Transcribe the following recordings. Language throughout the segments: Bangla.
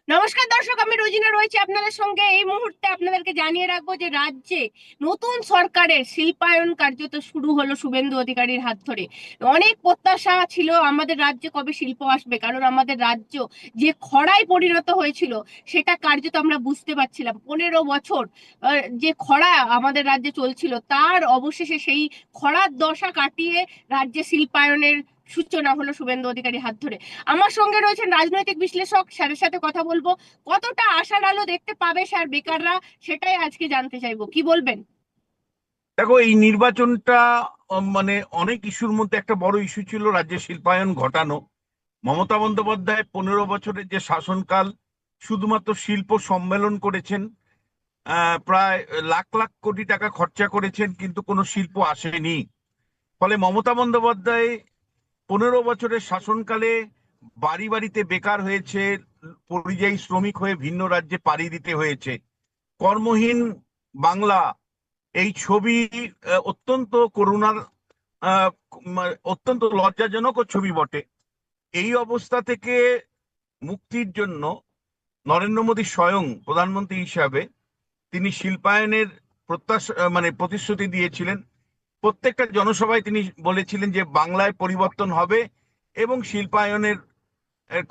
নমস্কার দর্শক, আমি রোজিনা রয়েছি আপনাদের সঙ্গে। এই মুহূর্তে আপনাদেরকে জানিয়ে রাখবো যে রাজ্যে নতুন সরকারের শিল্পায়ন কার্যত শুরু হলো শুভেন্দু অধিকারীর হাত ধরে। অনেক প্রত্যাশা ছিল আমাদের রাজ্যে কবে শিল্প আসবে, কারণ আমাদের রাজ্য যে খরায় পরিণত হয়েছিল সেটা কার্যত আমরা বুঝতে পারছিলাম। 15 বছর যে খরা আমাদের রাজ্যে চলছিল, তার অবশেষে সেই খরার দশা কাটিয়ে রাজ্যে শিল্পায়নের সূচনা হলো শুভেন্দু অধিকারীর হাত ধরে। আমার সঙ্গে রয়েছেন রাজনৈতিক বিশ্লেষক, স্যারের সাথে কথা বলবো। কতটা আশার আলো দেখতে পাবে স্যার বেকাররা, সেটাই আজকে জানতে চাইবো, কি বলবেন? দেখো, এই নির্বাচনটা মানে অনেক ইস্যুর মধ্যে একটা বড় ইস্যু ছিল রাজ্যে শিল্পায়ন ঘটানো। মমতা বন্দ্যোপাধ্যায় 15 বছরের যে শাসনকাল শুধুমাত্র শিল্প সম্মেলন করেছেন, প্রায় লাখ লাখ কোটি টাকা খরচা করেছেন, কিন্তু কোনো শিল্প আসেনি। ফলে মমতা বন্দ্যোপাধ্যায় 15 বছরের শাসনকালে বাড়ি বাড়িতে বেকার হয়েছে, পরিযায়ী শ্রমিক হয়ে ভিন্ন রাজ্যে পাড়ি দিতে হয়েছে। কর্মহীন বাংলা, এই ছবি অত্যন্ত করুণার, আহ, অত্যন্ত লজ্জাজনক ও ছবি বটে। এই অবস্থা থেকে মুক্তির জন্য নরেন্দ্র মোদী স্বয়ং প্রধানমন্ত্রী হিসাবে তিনি শিল্পায়নের প্রতিশ্রুতি দিয়েছিলেন। প্রত্যেকটা জনসভায় তিনি বলেছিলেন যে বাংলায় পরিবর্তন হবে, এবং শিল্পায়নের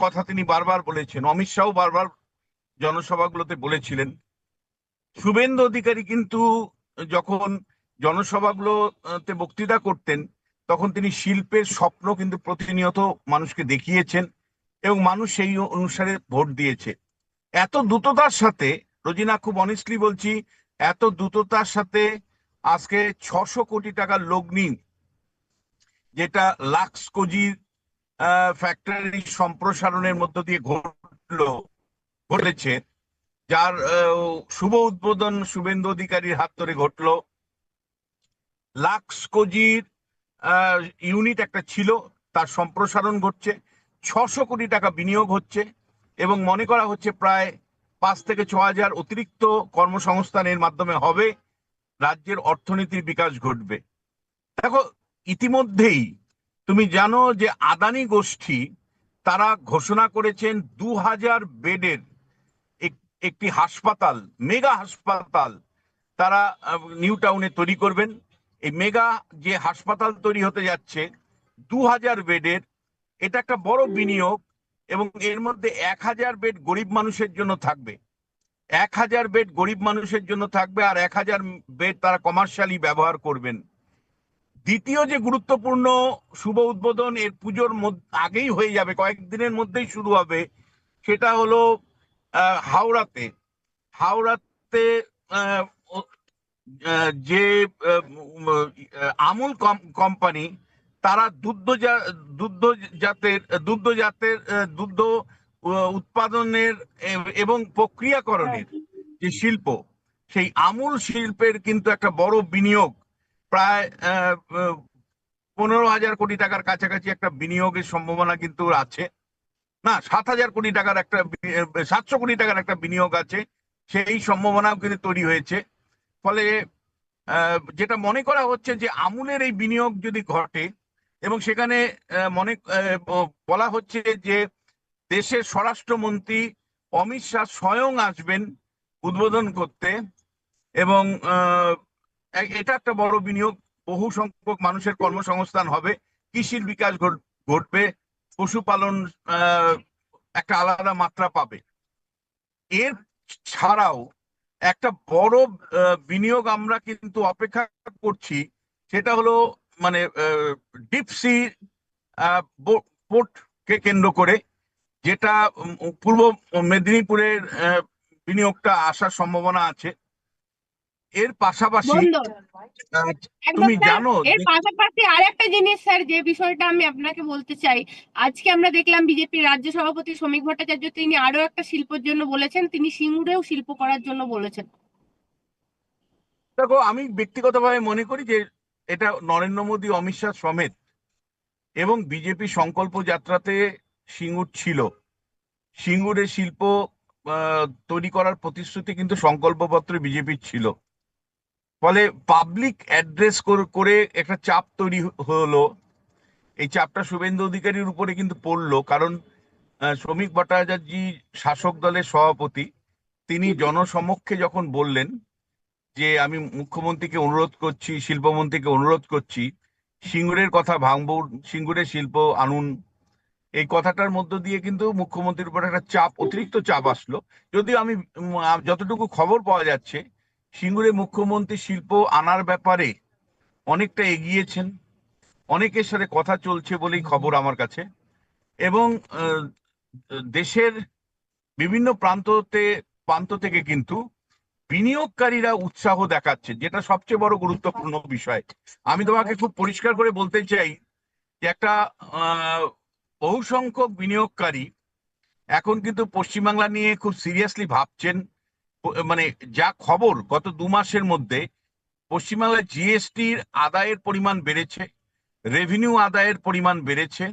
কথা তিনি বারবার বলেছেন। অমিত শাহ বারবার জনসভাগুলোতে বলেছিলেন। শুভেন্দু অধিকারী কিন্তু যখন জনসভাগুলোতে বক্তৃতা করতেন, তখন তিনি শিল্পের স্বপ্ন কিন্তু প্রতিনিয়ত মানুষকে দেখিয়েছেন, এবং মানুষ সেই অনুসারে ভোট দিয়েছে। এত দ্রুততার সাথে, রোজিনা, খুব অনেস্টলি বলছি, এত দ্রুততার সাথে আজকে 600 কোটি টাকার লগ্নি, যেটা লাক্স কোজির ফ্যাক্টরি সম্প্রসারণের মধ্য দিয়ে ঘটেছে, যার শুভ উদ্বোধন শুভেন্দু অধিকারীর হাত ধরে ঘটলো। লাক্স কোজির ইউনিট একটা ছিল, তার সম্প্রসারণ ঘটছে, 600 কোটি টাকা বিনিয়োগ হচ্ছে, এবং মনে করা হচ্ছে প্রায় 5 থেকে 6 হাজার অতিরিক্ত কর্মসংস্থানের মাধ্যমে হবে, রাজ্যের অর্থনীতির বিকাশ ঘটবে। দেখো, ইতিমধ্যেই তুমি জানো যে আদানি গোষ্ঠী তারা ঘোষণা করেছেন 2000 বেডের একটি হাসপাতাল, মেগা হাসপাতাল তারা নিউ টাউনে তৈরি করবেন। এই মেগা যে হাসপাতাল তৈরি হতে যাচ্ছে 2000 বেডের, এটা একটা বড় বিনিয়োগ, এবং এর মধ্যে 1000 বেড গরিব মানুষের জন্য থাকবে। 1000 বেড গরিব মানুষের জন্য থাকবে, আর 1000 বেড তারা কমার্শিয়ালি ব্যবহার করবেন। দ্বিতীয় যে গুরুত্বপূর্ণ শুভ উদ্বোধন, এর পুজোর আগেই হয়ে যাবে, কয়েকদিনের মধ্যেই শুরু হবে, সেটা হলো হাওড়াতে। হাওড়াতে আহ, যে আমুল কোম্পানি, তারা দুগ্ধজাতের দুগ্ধজাতের দুগ্ধ উৎপাদনের এবং হ্যাঁ। প্রক্রিয়াকরণের যে শিল্প, সেই আমুল শিল্পের কিন্তু একটা বড় বিনিয়োগ, প্রায় 15,000 কোটি টাকার কাছাকাছি একটা বিনিয়োগের সম্ভাবনা কিন্তু আছে। না, 7,000 কোটি টাকার একটা 700 কোটি টাকার একটা বিনিয়োগ আছে, সেই সম্ভাবনাও কিন্তু তৈরি হয়েছে। ফলে যেটা মনে করা হচ্ছে যে আমুলের এই বিনিয়োগ যদি ঘটে, এবং সেখানে বলা হচ্ছে যে দেশের স্বরাষ্ট্রমন্ত্রী অমিত শাহ স্বয়ং আসবেন উদ্বোধন করতে, এবং এটা একটা বড় বিনিয়োগ। বহু সংখ্যক মানুষের কর্মসংস্থান হবে, কৃষির বিকাশ ঘটবে, পশুপালন একটা আলাদা মাত্রা পাবে। এর ছাড়াও একটা বড় বিনিয়োগ আমরা কিন্তু অপেক্ষা করছি, সেটা হলো মানে ডিপ সি পোর্ট কে কেন্দ্র করে, যেটা পূর্ব মেদিনীপুরের বিনিয়োগটা আসার সম্ভাবনা আছে। এর পাশাপাশি বন্দর। আহ, একদম তুমি স্যার। জানো এর যে, পাশাপাশি আরেকটা জিনিস স্যার, যে বিষয়টা আমি আপনাকে বলতে চাই। আজকে আমরা দেখলাম বিজেপির রাজ্য সভাপতি শ্রমিক ভট্টাচার্য তিনি আরো একটা শিল্পের জন্য বলেছেন, তিনি সিঙ্গুরেও শিল্প করার জন্য বলেছেন। দেখো, আমি ব্যক্তিগতভাবে মনে করি যে এটা নরেন্দ্র মোদী, অমিত শাহ সমেত এবং বিজেপি সংকল্প যাত্রাতে সিঙ্গুর ছিল। সিঙ্গুরের শিল্প তৈরি করার প্রতিশ্রুতি কিন্তু সংকল্পপত্রে বিজেপির ছিল। ফলে পাবলিক অ্যাড্রেস করে একটা চাপ তৈরি হলো। এই চাপটা শুভেন্দু অধিকারীর উপরে কিন্তু পড়লো, কারণ শ্রমিক ভট্টাচার্য শাসক দলের সভাপতি, তিনি জনসমক্ষে যখন বললেন যে আমি মুখ্যমন্ত্রীকে অনুরোধ করছি, শিল্পমন্ত্রীকে অনুরোধ করছি, সিঙ্গুরের কথা ভাঙবো, সিঙ্গুরের শিল্প আনুন, এই কথাটার মধ্য দিয়ে কিন্তু মুখ্যমন্ত্রীর উপর একটা চাপ, অতিরিক্ত চাপ আসলো। যদিও আমি যতটুকু খবর পাওয়া যাচ্ছে, সিঙ্গুরে মুখ্যমন্ত্রী শিল্প আনার ব্যাপারে অনেকটা এগিয়েছেন, অনেকের সাথে কথা চলছে বলেই খবর আমার কাছে। এবং দেশের বিভিন্ন প্রান্ত থেকে কিন্তু বিনিয়োগকারীরা উৎসাহ দেখাচ্ছে, যেটা সবচেয়ে বড় গুরুত্বপূর্ণ বিষয়। আমি তোমাকে খুব পরিষ্কার করে বলতে চাই যে একটা বহু সংখ্যক বিনিয়োগকারী এখন কিন্তু পশ্চিমবাংলা নিয়ে খুব সিরিয়াসলি ভাবছেন। মানে যা খবর, গত 2 মাসের মধ্যে পশ্চিমবাংলায় জিএসটির আদায়ের পরিমাণ বেড়েছে, রেভিনিউ আদায়ের পরিমাণ বেড়েছে,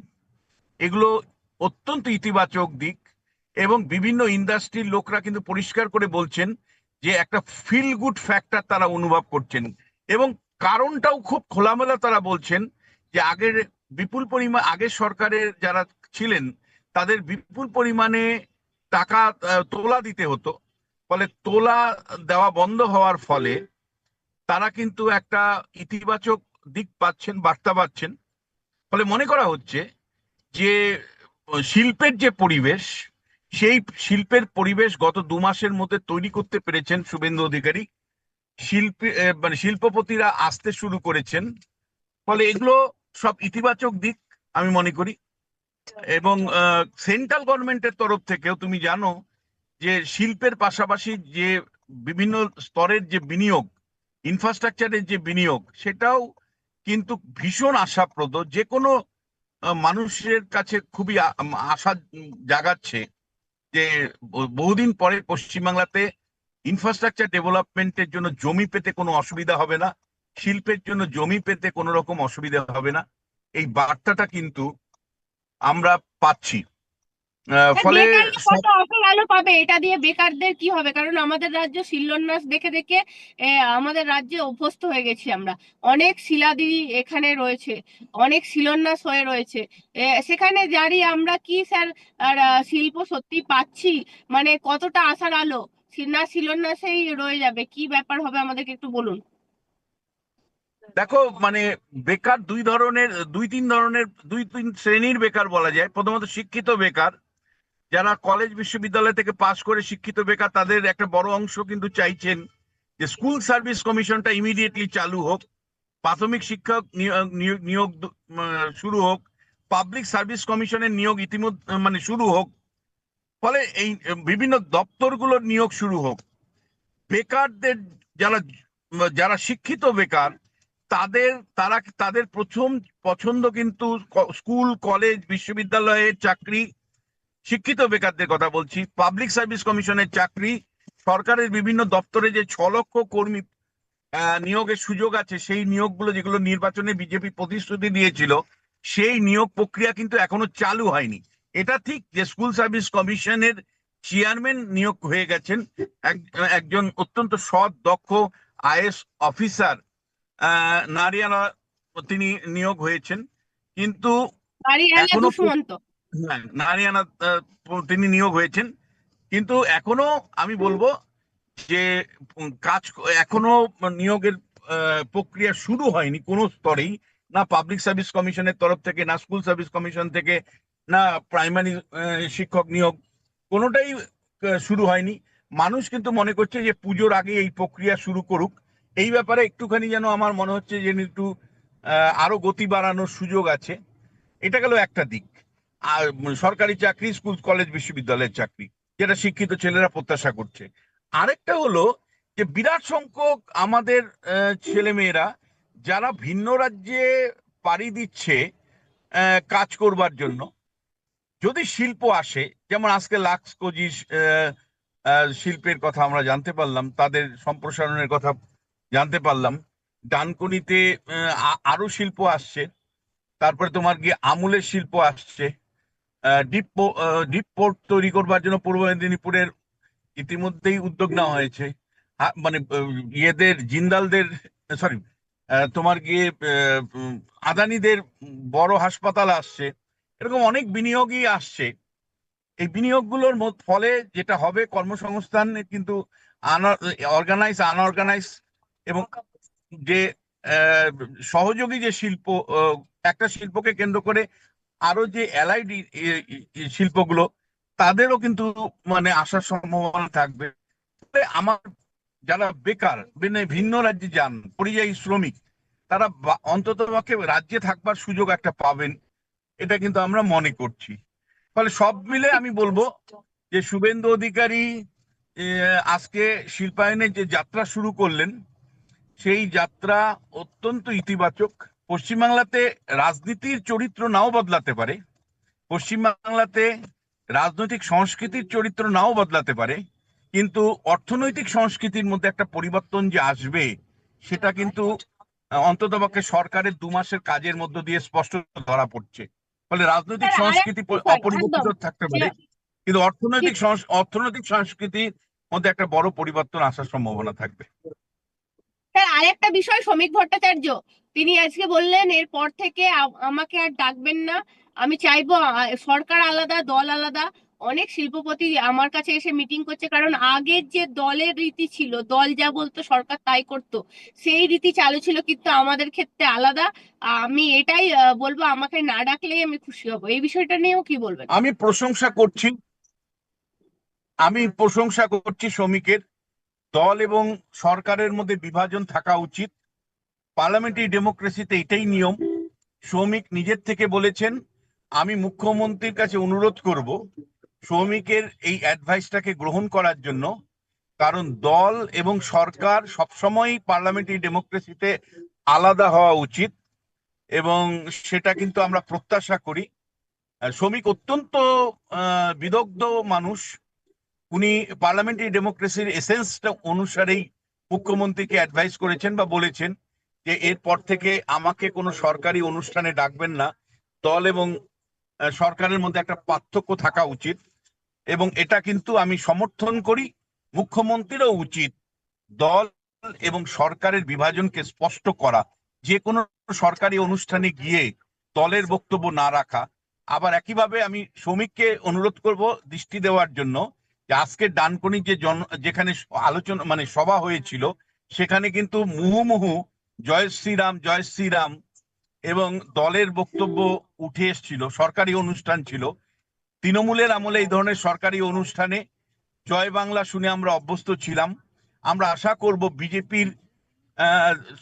এগুলো অত্যন্ত ইতিবাচক দিক। এবং বিভিন্ন ইন্ডাস্ট্রির লোকরা কিন্তু পরিষ্কার করে বলছেন যে একটা ফিল গুড ফ্যাক্টর তারা অনুভব করছেন। এবং কারণটাও খুব খোলামেলা তারা বলছেন যে আগের সরকারের যারা ছিলেন তাদের বিপুল পরিমাণে টাকা তোলা দিতে হতো, ফলে তোলা দেওয়া বন্ধ হওয়ার ফলে তারা কিন্তু একটা ইতিবাচক দিক পাচ্ছেন, বার্তা পাচ্ছেন। ফলে মনে করা হচ্ছে যে শিল্পের যে পরিবেশ, সেই শিল্পের পরিবেশ গত 2 মাসের মধ্যে তৈরি করতে পেরেছেন শুভেন্দু অধিকারী। মানে শিল্পপতিরা আসতে শুরু করেছেন। ফলে এগুলো সব ইতিবাচক দিক আমি মনে করি। এবং সেন্ট্রাল গভর্নমেন্টের তরফ থেকেও তুমি জানো যে শিল্পের পাশাপাশি যে বিভিন্ন স্তরের যে বিনিয়োগ, ইনফ্রাস্ট্রাকচারের যে বিনিয়োগ, সেটাও কিন্তু ভীষণ আশাপ্রদ। যে কোনো মানুষের কাছে খুবই আশা জাগাচ্ছে যে বহুদিন পরে পশ্চিমবাংলাতে ইনফ্রাস্ট্রাকচার ডেভেলপমেন্টের জন্য জমি পেতে কোনো অসুবিধা হবে না, শিল্পের জন্য জমি পেতে কোনো রকম অসুবিধা হবে না। এই বার্তাটা কিন্তু আমরা পাচ্ছি। ফলে বেকাররা কত আশার আলো পাবে, এটা দিয়ে বেকারদের কি হবে? কারণ আমাদের রাজ্য শিলান্যাস দেখে দেখে আমাদের রাজ্যে অভ্যস্ত হয়ে গেছি আমরা। অনেক শিলাদি এখানে রয়েছে, অনেক শিলান্যাস হয়ে রয়েছে। সেখানে দাঁড়িয়ে আমরা কি স্যার আর শিল্প সত্যি পাচ্ছি? মানে কতটা আশার আলো? না শিলান্যাসেই রয়ে যাবে, কি ব্যাপার হবে আমাদেরকে একটু বলুন। দেখো, মানে বেকার দুই তিন শ্রেণীর বেকার বলা যায়। প্রথমত শিক্ষিত বেকার, যারা কলেজ বিশ্ববিদ্যালয় থেকে পাশ করে শিক্ষিত বেকার, তাদের একটা বড় অংশ কিন্তু চাইছেন যে স্কুল সার্ভিস কমিশনটা ইমিডিয়েটলি চালু হোক, প্রাথমিক শিক্ষক নিয়োগ শুরু হোক, পাবলিক সার্ভিস কমিশনের নিয়োগ ইতিমধ্যে মানে শুরু হোক, ফলে এই বিভিন্ন দপ্তরগুলোর নিয়োগ শুরু হোক। বেকারদের যারা যারা শিক্ষিত বেকার, তাদের তাদের প্রথম পছন্দ কিন্তু স্কুল কলেজ বিশ্ববিদ্যালয়ের চাকরি। শিক্ষিত বেকারদের কথা বলছি, পাবলিক সার্ভিস কমিশনের চাকরি, সরকারের বিভিন্ন দপ্তরে যে 6 লক্ষ কর্মী নিয়োগের সুযোগ আছে, সেই নিয়োগগুলো যেগুলো নির্বাচনে বিজেপি প্রতিশ্রুতি দিয়েছিল, সেই নিয়োগ প্রক্রিয়া কিন্তু এখনো চালু হয়নি। এটা ঠিক যে স্কুল সার্ভিস কমিশনের চেয়ারম্যান নিয়োগ হয়ে গেছেন, একজন অত্যন্ত সৎ দক্ষ আইএস অফিসার নারিয়ানা, তিনি নিয়োগ হয়েছেন। কিন্তু বাড়িওয়ালা এখনো দুষ্মন্ত। হ্যাঁ, নারিয়ানা তিনি নিয়োগ হয়েছেন, কিন্তু এখনো আমি বলবো যে এখনো নিয়োগের প্রক্রিয়া শুরু হয়নি কোনো স্তরেই, না পাবলিক সার্ভিস কমিশনের তরফ থেকে, না স্কুল সার্ভিস কমিশন থেকে, না প্রাইমারি শিক্ষক নিয়োগ, কোনোটাই শুরু হয়নি। মানুষ কিন্তু মনে করছে যে পুজোর আগে এই প্রক্রিয়া শুরু করুক। এই ব্যাপারে একটুখানি যেন আমার মনে হচ্ছে যে একটু আরো গতি বাড়ানোর সুযোগ আছে। এটা গেল একটা দিক। আর সরকারি চাকরি, স্কুল কলেজ বিশ্ববিদ্যালয়ের চাকরি, যেটা শিক্ষিত ছেলেরা প্রত্যাশা করছে। আরেকটা হলো যে বিরাট সংখ্যক আমাদের ছেলেমেয়েরা যারা ভিন্ন রাজ্যে পাড়ি দিচ্ছে কাজ করবার জন্য, যদি শিল্প আসে, যেমন আজকে লাক্স কোজিস শিল্পের কথা আমরা জানতে পারলাম, তাদের সম্প্রসারণের কথা জানতে পারলাম। ডানকুনিতে আরো শিল্প আসছে। তারপরে তোমার গিয়ে আমুলের শিল্প আসছে। ডিপ পোর্ট তৈরি করবার জন্য পূর্ব মেদিনীপুরের ইতিমধ্যেই উদ্যোগ নেওয়া হয়েছে। মানে ইয়েদের জিন্দালদের, সরি, তোমার গিয়ে আদানিদের বড় হাসপাতাল আসছে। এরকম অনেক বিনিয়োগই আসছে। এই বিনিয়োগগুলোর ফলে যেটা হবে কর্মসংস্থান কিন্তু অর্গানাইজ আনঅর্গানাইজ এবং যে আহ, সহযোগী যে শিল্প, একটা শিল্পকে কেন্দ্র করে আরো যে অ্যালাইড শিল্পগুলো, তাদেরও কিন্তু মানে আসার সম্ভাবনা থাকবে। তবে আমার যারা বেকার মানে ভিন্ন রাজ্যে যান পরিযায়ী শ্রমিক, তারা অন্তত পক্ষে রাজ্যে থাকবার সুযোগ একটা পাবেন, এটা কিন্তু আমরা মনে করছি। ফলে সব মিলে আমি বলবো যে শুভেন্দু অধিকারী আজকে শিল্পায়নের যে যাত্রা শুরু করলেন, সেই যাত্রা অত্যন্ত ইতিবাচক। পশ্চিমবাংলাতে রাজনীতির চরিত্র নাও বদলাতে পারে, পশ্চিমবাংলাতে রাজনৈতিক সংস্কৃতির চরিত্র নাও বদলাতে পারে, কিন্তু অর্থনৈতিক সংস্কৃতির মধ্যে একটা পরিবর্তন যে আসবে, সেটা কিন্তু অন্ততপক্ষে সরকারের 2 মাসের কাজের মধ্য দিয়ে স্পষ্ট ধরা পড়ছে। ফলে রাজনৈতিক স্যার আর সংস্কৃতি একটা বিষয় একদম অপরিবর্তিত থাকতে যে পারে, কিন্তু ঠিক অর্থনৈতিক সংস্কৃতির মধ্যে একটা বড় পরিবর্তন আসার সম্ভাবনা থাকবে। স্যার আরেকটা বিষয়, শ্রমিক ভট্টাচার্য তিনি আজকে বললেন এরপর থেকে আমাকে আর ডাকবেন না। আমি চাইবো সরকার আলাদা দল আলাদা। অনেক শিল্পপতি আমার কাছে এসে মিটিং করছে, কারণ আগের যে দলের রীতি ছিল, দল যা বলতো সরকার তাই করতো, সেই রীতি চালু ছিল, কিন্তু আমাদের ক্ষেত্রে আলাদা। আমি এটাই বলবো, আমাকে না ডাকলেই আমি খুশি হব। এই বিষয়টা নিয়েও কি বলবেন? আমি প্রশংসা করছি, শ্রমিকের দল এবং সরকারের মধ্যে বিভাজন থাকা উচিত। পার্লামেন্টারি ডেমোক্রেসিতে এটাই নিয়ম। শ্রমিক নিজের থেকে বলেছেন, আমি মুখ্যমন্ত্রীর কাছে অনুরোধ করব শ্রমিকের এই অ্যাডভাইসটাকে গ্রহণ করার জন্য, কারণ দল এবং সরকার সবসময় পার্লামেন্টারি ডেমোক্রেসিতে আলাদা হওয়া উচিত, এবং সেটা কিন্তু আমরা প্রত্যাশা করি। শ্রমিক অত্যন্ত বিদগ্ধ মানুষ, উনি পার্লামেন্টারি ডেমোক্রেসির এসেন্সটা অনুসারেই মুখ্যমন্ত্রীকে অ্যাডভাইস করেছেন বা বলেছেন যে এরপর থেকে আমাকে কোনো সরকারি অনুষ্ঠানে ডাকবেন না, দল এবং সরকারের মধ্যে একটা পার্থক্য থাকা উচিত। এবং এটা কিন্তু আমি সমর্থন করি, মুখ্যমন্ত্রীরও উচিত দল এবং সরকারের বিভাজনকে স্পষ্ট করা, যে কোনো সরকারি অনুষ্ঠানে গিয়ে দলের বক্তব্য না রাখা। আবার একইভাবে আমি শ্রমিককে অনুরোধ করব দৃষ্টি দেওয়ার জন্য যে আজকে ডানকুনি যেখানে আলোচনা মানে সভা হয়েছিল, সেখানে কিন্তু মুহুমুহু জয় শ্রীরাম জয় শ্রীরাম এবং দলের বক্তব্য উঠে এসেছিল। সরকারি অনুষ্ঠান ছিল, তৃণমূলের আমলে এই ধরনের সরকারি অনুষ্ঠানে জয় বাংলা শুনে আমরা অভ্যস্ত ছিলাম। আমরা আশা করব বিজেপির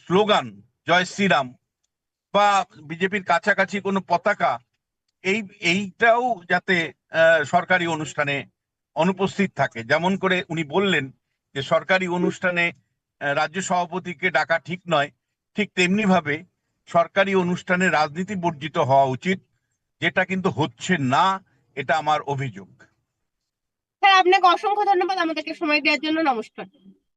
স্লোগান জয় শ্রীরাম বা বিজেপির কাছাকাছি কোনো পতাকা, এই এইটাও যাতে সরকারি অনুষ্ঠানে অনুপস্থিত থাকে। যেমন করে উনি বললেন যে সরকারি অনুষ্ঠানে রাজ্য সভাপতিকে ডাকা ঠিক নয়, ঠিক তেমনি ভাবে সরকারি অনুষ্ঠানে রাজনীতি বর্জিত হওয়া উচিত, যেটা কিন্তু হচ্ছে না, এটা আমার অভিযোগ। স্যার আপনাকে অসংখ্য ধন্যবাদ আমাদেরকে সময় দেওয়ার জন্য। নমস্কার।